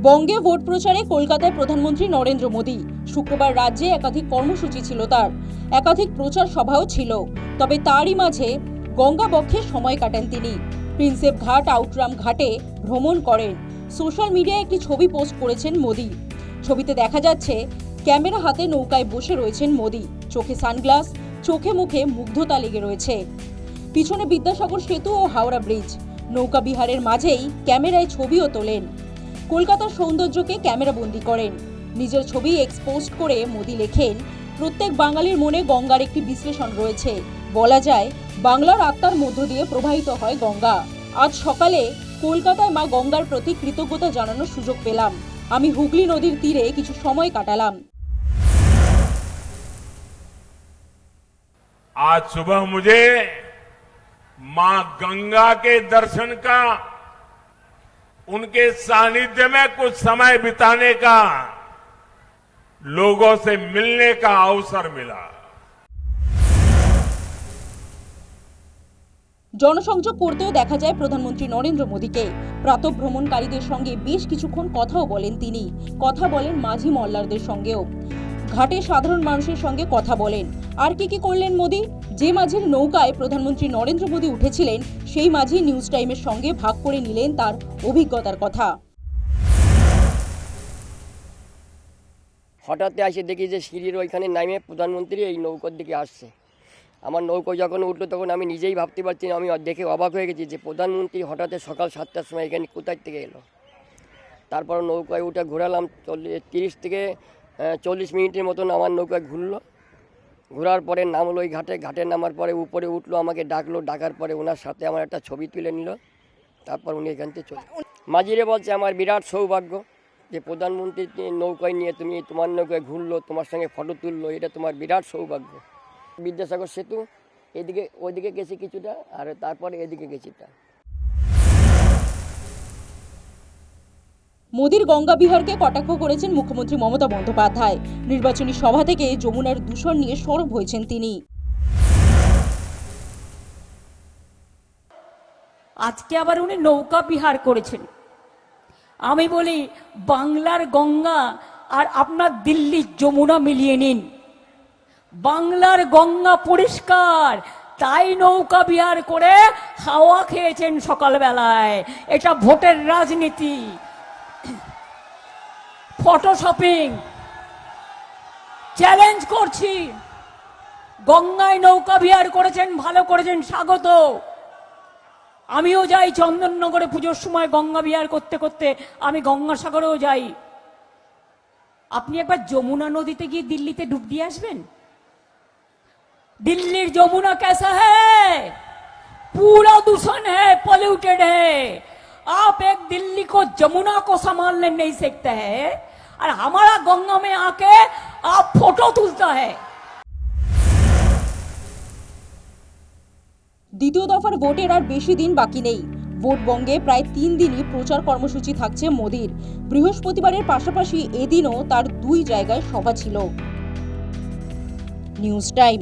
বঙ্গে ভোট প্রচারে কলকাতায় প্রধানমন্ত্রী নরেন্দ্র মোদী। শুক্রবার রাজ্যে একাধিক কর্মসূচি ছিল তার, একাধিক প্রচার সভাও ছিল। তবে তারই মাঝে গঙ্গা বক্ষে সময় কাটান তিনি। প্রিন্সেপ ঘাট, আউটরাম ঘাটে ভ্রমণ করেন। সোশ্যাল মিডিয়ায় একটি ছবি পোস্ট করেছেন মোদী। ছবিতে দেখা যাচ্ছে ক্যামেরা হাতে নৌকায় বসে রয়েছেন মোদী। চোখে সানগ্লাস, চোখে মুখে মুগ্ধতা লেগে রয়েছে। পিছনে বিদ্যাসাগর সেতু ও হাওড়া ব্রিজ। নৌকা বিহারের মাঝেই ক্যামেরায় ছবিও তোলেন। কলকাতার সৌন্দর্যকে ক্যামেরাবন্দি করেন। নিজের ছবি এক্সপোস্ট করে মোদী লেখেন, প্রত্যেক বাঙালির মনে গঙ্গার একটি বিশ্লেষণ রয়েছে। বলা যায়, বাংলার আত্মার মধ্য দিয়ে প্রবাহিত হয় গঙ্গা। আজ সকালে কলকাতায় মা গঙ্গার প্রতি কৃতজ্ঞতা জানানোর সুযোগ পেলাম। আমি হুগলি নদীর তীরে কিছু সময় কাটালাম। आज सुबह मुझे मां गंगा के दर्शन का, उनके सानिध्य में कुछ समय बिताने का, लोगों से मिलने का अवसर मिला। জনসংযোগ করতেও দেখা যায় প্রধানমন্ত্রী নরেন্দ্র মোদীকে। প্রাতঃভ্রমণকারীদের সঙ্গে বেশ কিছুক্ষণ কথাও বলেন তিনি। কথা বলেন মাঝি মল্লারদের সঙ্গেও। ঘাটে সাধারণ মানুষের সঙ্গে কথা বলেন। আর কি করলেন মোদী? যে মাঝির নৌকায় প্রধানমন্ত্রী নরেন্দ্র মোদী উঠেছিলেন, সেই মাঝি নিউজ টাইমের সঙ্গে ভাগ করে নিলেন তার অভিজ্ঞতার কথা। হঠাৎ এসে দেখি যে সিঁড়ির ওইখানে নামে প্রধানমন্ত্রী এই নৌকার দিকে আসছে। আমার নৌকো যখন উঠলো তখন আমি নিজেই ভাবতে পারছি না, আমি দেখে অবাক হয়ে গেছি যে প্রধানমন্ত্রী হঠাৎ সকাল 7টার সময় এখানে কোথায় থেকে এলো। তারপর নৌকায় উঠে ঘোরালাম, 30 থেকে 40 মিনিটের মতন আমার নৌকায় ঘুরলো। ঘোরার পরে নামলো ওই ঘাটে নামার পরে উপরে উঠলো, আমাকে ডাকলো। ডাকার পরে ওনার সাথে আমার একটা ছবি তুলে নিল। তারপর উনি এখান থেকে চলে মাঝিরে বলছে, আমার বিরাট সৌভাগ্য যে প্রধানমন্ত্রী নৌকায় নিয়ে তুমি তোমার নৌকায় ঘুরলো, তোমার সঙ্গে ফটো তুললো, এটা তোমার বিরাট সৌভাগ্য। বিদ্যাসাগর সেতু এদিকে, ওইদিকে গেছি কিছুটা, আর তারপরে এদিকে গেছিটা। মোদীর গঙ্গা বিহারকে কটাক্ষ করেছেন মুখ্যমন্ত্রী মমতা বন্দ্যোপাধ্যায়। নির্বাচনী সভা থেকে যমুনার দূষণ নিয়ে সরব হয়েছেন তিনি। আজকে আবার উনি নৌকা বিহার করেছেন। আমি বলি, বাংলার গঙ্গা আর আপনার দিল্লির যমুনা মিলিয়ে নিন। বাংলার গঙ্গা পরিষ্কার, তাই নৌকা বিহার করে হাওয়া খেয়েছেন সকালবেলায়। এটা ভোটের রাজনীতি, ফটোশপিং। চ্যালেঞ্জ করছি, গঙ্গায় নৌকা বিহার করেছেন, ভালো করেছেন, স্বাগত। আমিও যাই চন্দননগরে পুজোর সময় গঙ্গা বিহার করতে করতে, আমি গঙ্গাসাগরেও যাই। আপনি একবার যমুনা নদীতে গিয়ে দিল্লিতে ডুব দিয়ে আসবেন। दिल्ली जमुना कैसा है? पूरा दूषण है, पॉल्यूटेड है। आप एक दिल्ली को जमुना को संभालने नहीं सकते हैं, और हमारा गंगा में आके आप फोटो तुलता है। দ্বিতীয় দফার ভোটের আর বেশি দিন বাকি নেই। ভোট বঙ্গে প্রায় 3 দিনই প্রচার কর্মসূচি থাকছে মোদীর। বৃহস্পতিবারের পাশাপাশি এদিনও তার 2 জায়গায় সভা ছিল। News time.